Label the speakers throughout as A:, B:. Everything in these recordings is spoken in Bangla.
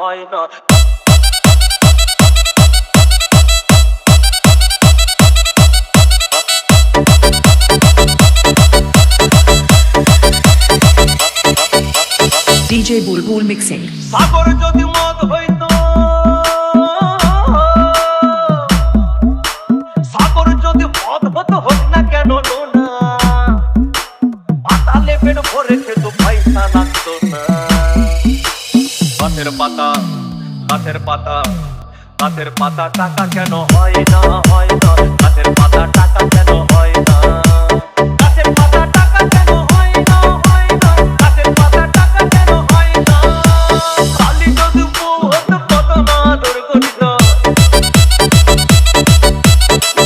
A: হয় না।
B: DJ Bulbul mixing.
A: সাগর যদি মদ হইতো, সাগর যদি মদ হতো হোক না কেন না, পাতালে পেট ভরে খেতো পয়সা লাগতো না। গাছের পাতা, গাছের পাতা, গাছের পাতা টাকা কেন হয় না, হয় না। গাছের পাতা টাকা কেন হয় না, গাছের পাতা টাকা কেন হয় না, হয় না। গাছের পাতা টাকা কেন হয় না। কালি যদি বউ হতো কত না আদর করিত,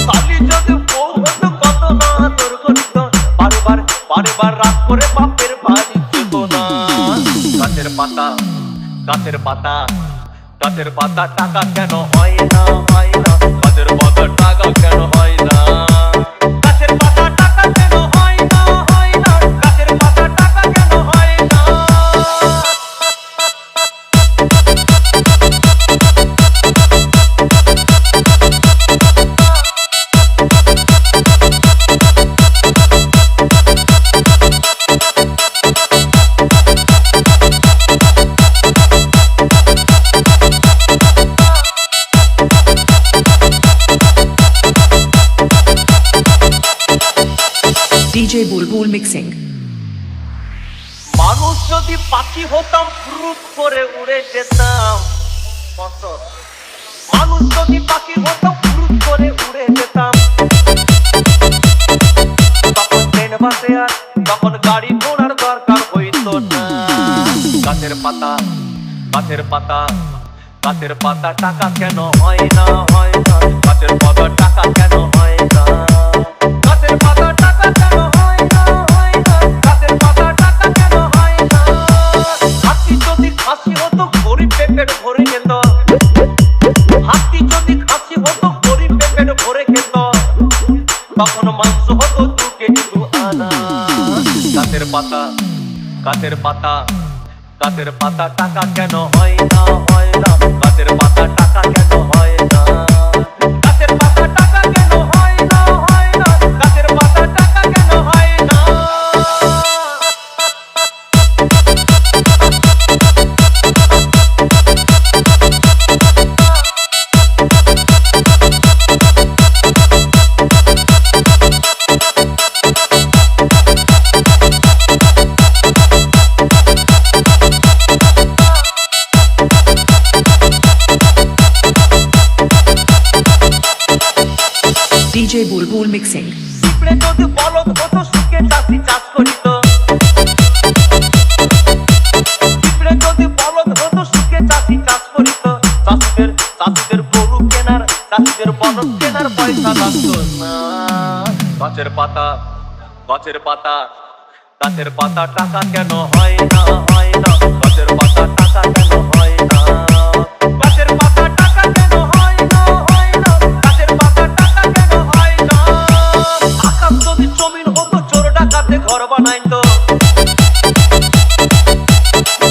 A: কালি যদি বউ হতো কত না আদর করিত। বারবার বারবার রাত করে বাপের বাড়ি যেত না। গাছের পাতা, গাছের পাতা, গাছের পাতা টাকা কেন হয় না, হয় না। গাছের পাতা টাকা কেন হয় না, গাছের পাতা টাকা কেন হয় না, হয় না। গাছের পাতা টাকা কেন হয় না।
B: DJ Bulbul mixing.
A: মানুষ যদি পাখি হতাম ফুরুত করে উড়ে যেতাম, কত মানুষ যদি পাখি হতাম ফুরুত করে উড়ে যেতাম। তখন ট্রেন বাসে আর তখন গাড়ি ঘোড়ার দরকার হইতো না। গাছের পাতা, গাছের পাতা, গাছের পাতা টাকা কেন হয় না, হয় না। গাছের পাতা টাকা কেন হয় না, গাছের পাতা টাকা কেন হয় না, হয় না। গাছের পাতা টাকা কেন হয় না। হাতি যদি খাসি হতো গরিব পেট ভরে যেত, হাতি যদি খাসি হতো গরিব পেট ভরে খেত। তখন মাংস হতো 2 কেজি 2 আনা। গাছের পাতা, গাছের পাতা, গাছের পাতা টাকা কেন হয় না, হয় না। গাছের পাতা টাকা কেন হয় না, গাছের পাতা টাকা কেন হয় না, হয় না। গাছের পাতা টাকা কেন হয় না।
B: DJ Bulbul mixing.
A: পিঁপড়ে যদি বলদ হতো সুখে চাষি চাষ করিত, পিঁপড়ে যদি বলদ হতো সুখে চাষি চাষ করিত। চাষিদের চাষিদের গরু কেনার, চাষিদের বলদ কেনার পয়সা লাগতো না। গাছের পাতা, গাছের পাতা, গাছের পাতা টাকা কেন হয় না, হয় না। গাছের পাতা টাকা কেন হয় না, গাছের পাতা টাকা কেন হয় না, হয় না। গাছের পাতা টাকা কেন হয় না। আকাশ যদি জমিন হতো চোর ডাকাতে ঘর বানাইতো,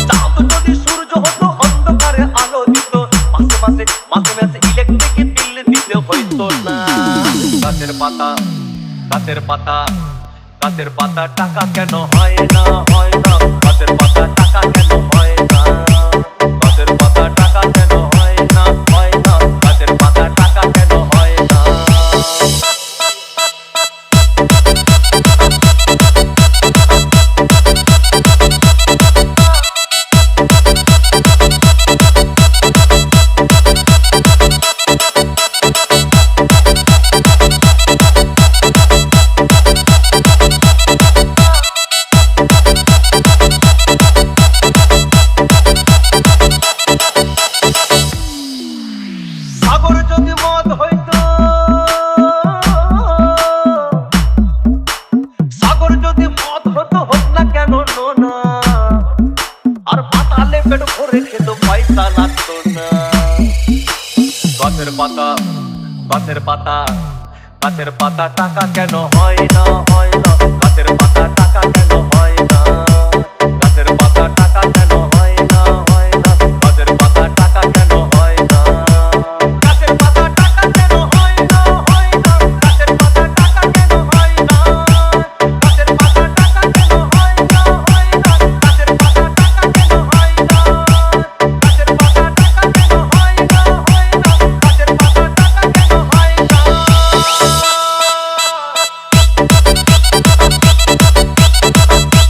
A: চাঁদ যদি সূর্য হতো অন্ধকারে আলো দিত। মাসে মাসে মাসে মাসে ইলেকট্রিক বিল দিতে হইতো না। গাছের পাতা, গাছের পাতা, গাছের পাতা টাকা কেন হয় না, হয় না। গাছের পাতা টাকা কেন হয় না, গাছের পাতা টাকা কেন হয় না, হয় না। গাছের পাতা টাকা কেন হয় না। সাগর যদি মদ হইতো, সাগর যদি মদ হতো হোক না কেন না, আর পাতালে পেট ভরে খেত পয়সা লাগতো না। গাছের পাতা, গাছের পাতা, গাছের পাতা টাকা কেন হয় না, হয় না। গাছের পাতা টাকা কেন হয় না।